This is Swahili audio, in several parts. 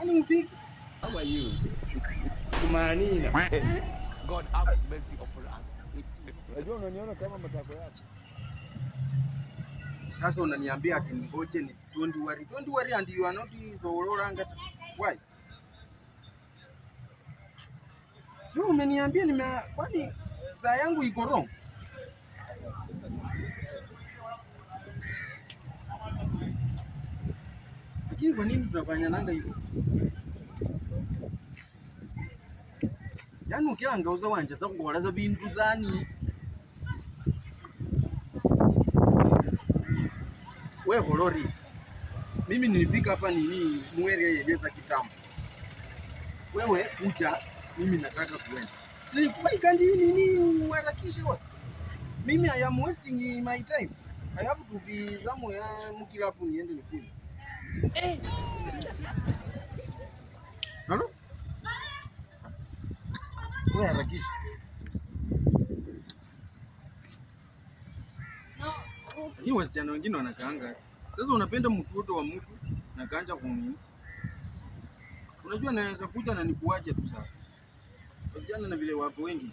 Kwani mfiki? How are you? Kumanina. God have mercy upon us. Unajua unaniona kama matako yako. Sasa unaniambia ati ngoje ni don't worry. Don't worry and you are not so rolanga. Why? Sio umeniambia kwani saa yangu iko wrong? Lakini kwa nini tunafanya nanga hivyo? Yaani ukilanga uza wanje za kuwalaza bintu zani. Wewe holori. Mimi nilifika hapa nini mwere yeleza kitambo. Wewe kuja mimi nataka kuenda. Why can't you nini uharakishe wasi? Mimi I am wasting my time. I have to be somewhere mkilafu niende nikuje. Halo? Wewe harakisha. Hii wasichana wengine wanakaanga. Sasa unapenda mtoto wa mtu na kaanja kunini? Unajua naweza kuja na nikuache tu sasa. Wasichana na vile wako wengi.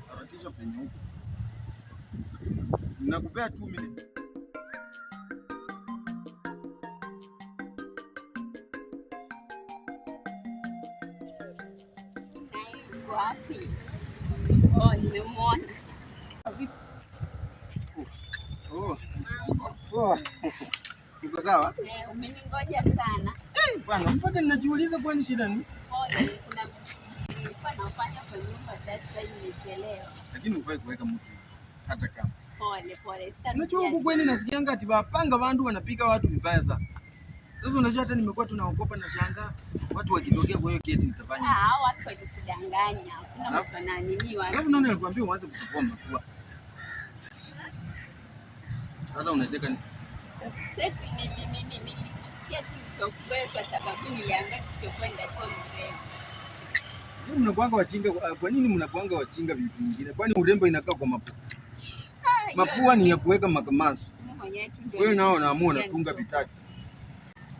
Harakisha penye huko. Nakupea 2 minutes. Wapi? Oh, nimemwona. Uko sawa? Umeningoja sana. Bwana, mpaka ninajiuliza kwani shida ni? Nilikuwa nafanya kwa nyumba sasa nimechelewa. Lakini ufai kuweka mtu hata kama. Pole. Unajua huko kweli nasikianga ati wapanga watu wanapika watu vibaya sana. Sasa unajua hata nimekuwa tunaogopa na shanga watu wakitokea kwa hiyo keti nitafanya. Watu walikudanganya. Kuna mtu ananiniwa. Alafu nani alikwambia uanze kuchukua mapua? Sasa unataka ni sasa nilisikia tu kwa sababu nilianza kwenda kwa mrembo. Mnakuanga wachinga, kwa nini mnakuanga wachinga vitu vingine? Kwani urembo inakaa kwa mapua? Mapua ni ya kuweka makamasi. Wewe nao unaamua unatunga vitaki.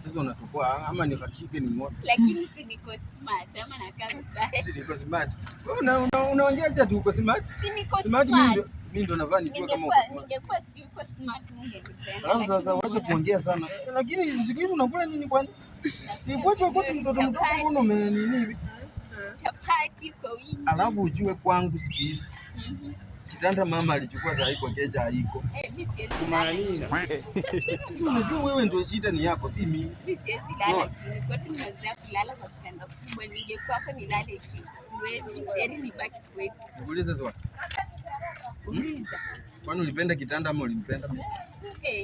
Sasa unatokoa ama nikashike ni moto. Lakini si niko smart ama nakaa vibaya. Si niko smart. Unaongeaje tu uko smart? Si niko smart. Mimi ndo navaa nikiwa kama uko smart. Ningekuwa si uko smart ningesema. Alafu sasa wacha kuongea sana. Lakini siku hizi unakula nini kwani? Ni kwaje kwa mtoto mdogo mbona umenini hivi? Chapati kwa wingi. Alafu ujue kwangu siku hizi. Kitanda mama alichukua za haiko keja haiko. Kumanina. Sisi unajua wewe ndio shida ni yako si mimi. Mimi siwezi lala chini. Kwa nini unaanza kulala kwa kitanda kubwa? Ningekuwa hapa nilale chini. Siwezi. Heri nibaki kwetu. Nikuulize swali. Uliza. Kwani ulipenda kitanda ama ulimpenda mimi?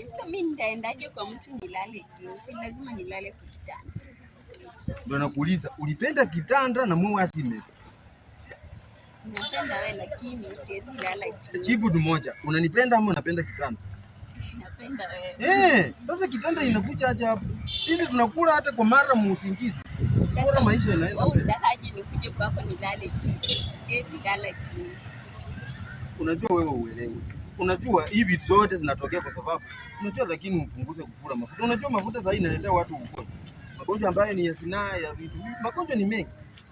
So mimi nitaendaje kwa mtu nilale chini? Si lazima nilale kwa kitanda. Ndio nakuuliza, ulipenda kitanda na mume asimeza? Napenda wewe lakini siwezi lala chini. Jibu ni moja. Unanipenda ama unapenda kitanda? Napenda wewe. Sasa kitanda inakuja aje hapo? Sisi tunakula hata kwa mara muusingizi. Bora maisha yanaenda. Wewe unataka nikuje kwako nilale chini. Siwezi lala chini. Unajua wewe uelewe. Unajua hivi zote zinatokea kwa sababu unajua, lakini upunguze kukula mafuta. Unajua mafuta sasa inaletea watu ugonjwa. Magonjwa ambayo ni ya sinaa ya vitu. Magonjwa ni mengi.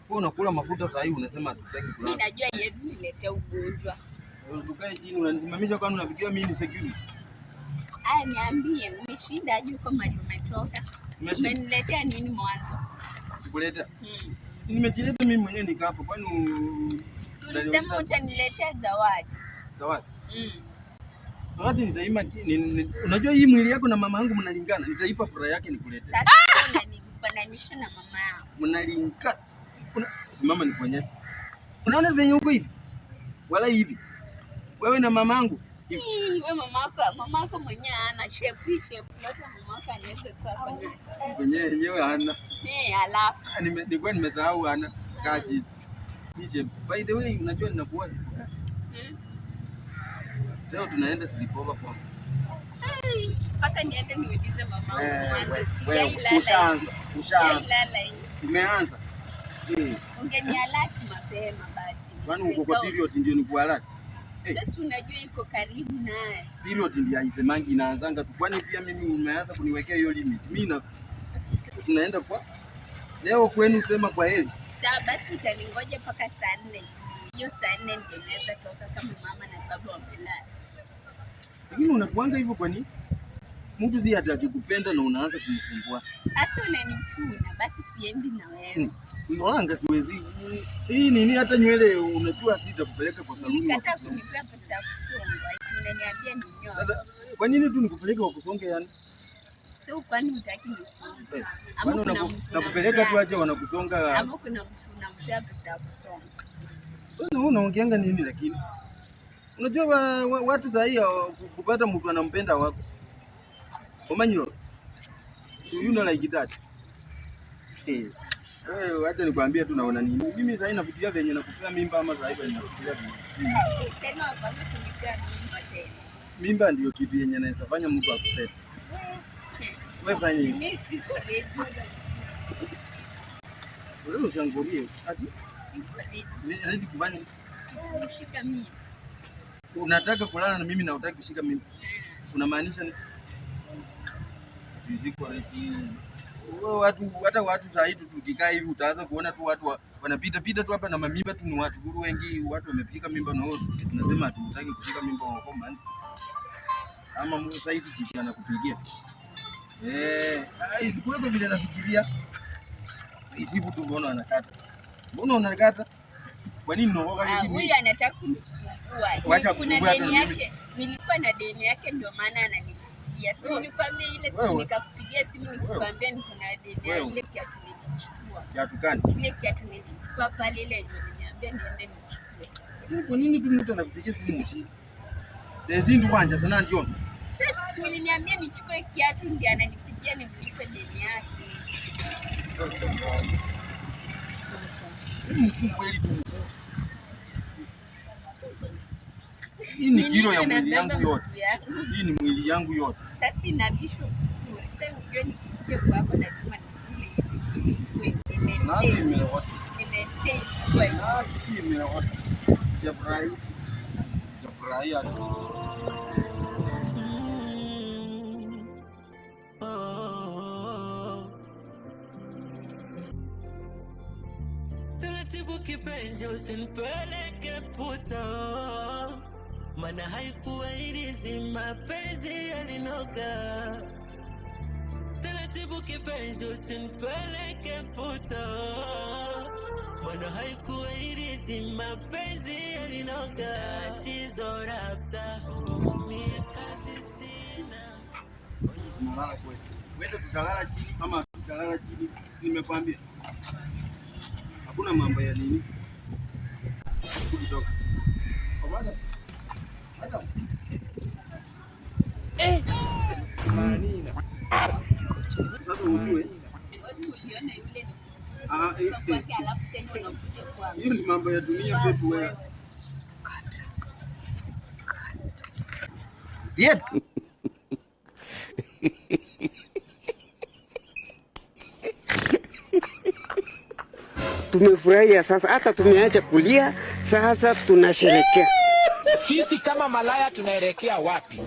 Wewe unakula mafuta sasa hivi unasema hatutaki kula. Mimi najua yeye niletea ugonjwa. Tukae chini unanisimamisha kwani unafikiria mimi ni security? Niambie umeshinda aje huko mahali umetoka? Umeniletea nini mwanzo? Sikuleta. Si nimejileta mimi mwenyewe nika hapo kwani ulisema utaniletea zawadi. Zawadi? Zawadi nitaima unajua hii mwili yako na mama yangu mnalingana. Nitaipa pura yake nikuletee. Sasa unanifananisha na mama yangu. Mnalingana. Simama nikuonyeshe. Unaona venye uko hivi? Wala hivi. Wewe na mamangu. Wewe mamako mwenyewe ana shape. Labda mamako anaweza kuwa kwa nani. Yenyewe hana. Alafu. Nilikuwa nimesahau hana. Kaa chini. By the way, unajua ninakuwa siku. Leo tunaenda sleepover kwa. Mpaka niende niulize mamangu kwanza. Ushaanza. Umeanza. Ungenialaki mapema basi. Kwani uko kwa period ndio nikualaki? Sasa unajua iko karibu naye. Period ndio haisemangi inaanzanga tu. Kwani pia mimi umeanza kuniwekea hiyo limit. Mimi na tunaenda kwa Leo kwenu sema kwa heri. Sawa basi utaningoja mpaka saa 4. Hiyo saa 4 ndio naweza toka kama mama na baba wamelala. Lakini unakuanga hivyo kwa nini? Mtu si atakupenda na unaanza kumsumbua. Sasa unanituna basi siendi na wewe. Unaanga siwezi. Hii nini hata nywele unajua sitakupeleka kwa saluni. Nikata kunipea pesa ya kusonga. Unaniambia ni nyoa. Sasa kwa nini tu nikupeleke kwa kusonga yani? Sio kwani hutaki nisonge. Bwana nakupeleka tu aje wanakusonga. Hapo kuna mtu unampea pesa ya kusonga. Wewe unaongeanga nini lakini? Unajua watu sahi kupata mtu anampenda wako. Omanyiro. You know like that. Wewe acha nikwambie tu naona nini. Mimi sahi nafikiria venye nakupea mimba ama sahi venye nakufikiria venye. Tena wapange kunipea mimba tena. Mimba ndio kitu yenye inaweza fanya mtu akupende. Wewe fanya hivi. Mimi siko ready. Wewe usiangorie. Ati Siko ready. ready kufanya. Kushika mimi. Unataka kulala na mimi na hutaki kushika mimi. Unamaanisha ni ziko ready. Hata watu saa hii tukikaa hivi utaanza kuona tu watu wanapita tu hapa na mamimba tu ni watu guru wengi watu wamepika mimba na wao tunasema hatutaki kushika mimba wako mani. Ama sasa hivi chipi anakupigia. Isikuwe vile nafikiria. Isifu tu mbona anakata. Mbona unakata? Kwa nini unaoga hizi? Huyu anataka kunisumbua. Kuna deni yake. Nilikuwa na deni yake ndio maana ananipigia. Sio nilikwambia ile simu nikakupigia simu nikikwambia niko na deni ya ile kiatu nilichukua. Kiatu gani? Ile kiatu nilichukua pale ile ndio niliambia niende nichukue. Kwa nini tu mtu anakupigia simu mshiki? Sasa ndio kwanza sana ndio. Sasa niliniambia nichukue kiatu ndio ananipigia nimlipe deni yake. Kweli tu. Hii ni kilo ya mwili yangu yote. Hii ni mwili yangu yote. Sasa inabisho. Sasa unajua nikija kwako lazima nikule hivi. Nasi imeota. Nimetei kwa hiyo. Nasi imeota. Jafurahi. Jafurahi hapo. Taratibu kipenzi usinipeleke puta, maana haikuwa ilizi mapenzi yalinoga. Taratibu kipenzi usinipeleke puta, maana haikuwa ilizi mapenzi yalinoga. Tatizo labda mie kazi sina. Tunalala kwetu. Wewe tutalala chini ama tutalala chini? Si nimekwambia. Hakuna mambo ya nini. Kutoka. Obada. Hata. Manina. Sasa ujue. Uliona yule Alafu tena unakuja kwangu. hiyo ni mambo ya dunia pepo wewe. Siet. Tumefurahia sasa, hata tumeacha kulia, sasa tunasherekea. Sisi kama malaya tunaelekea wapi?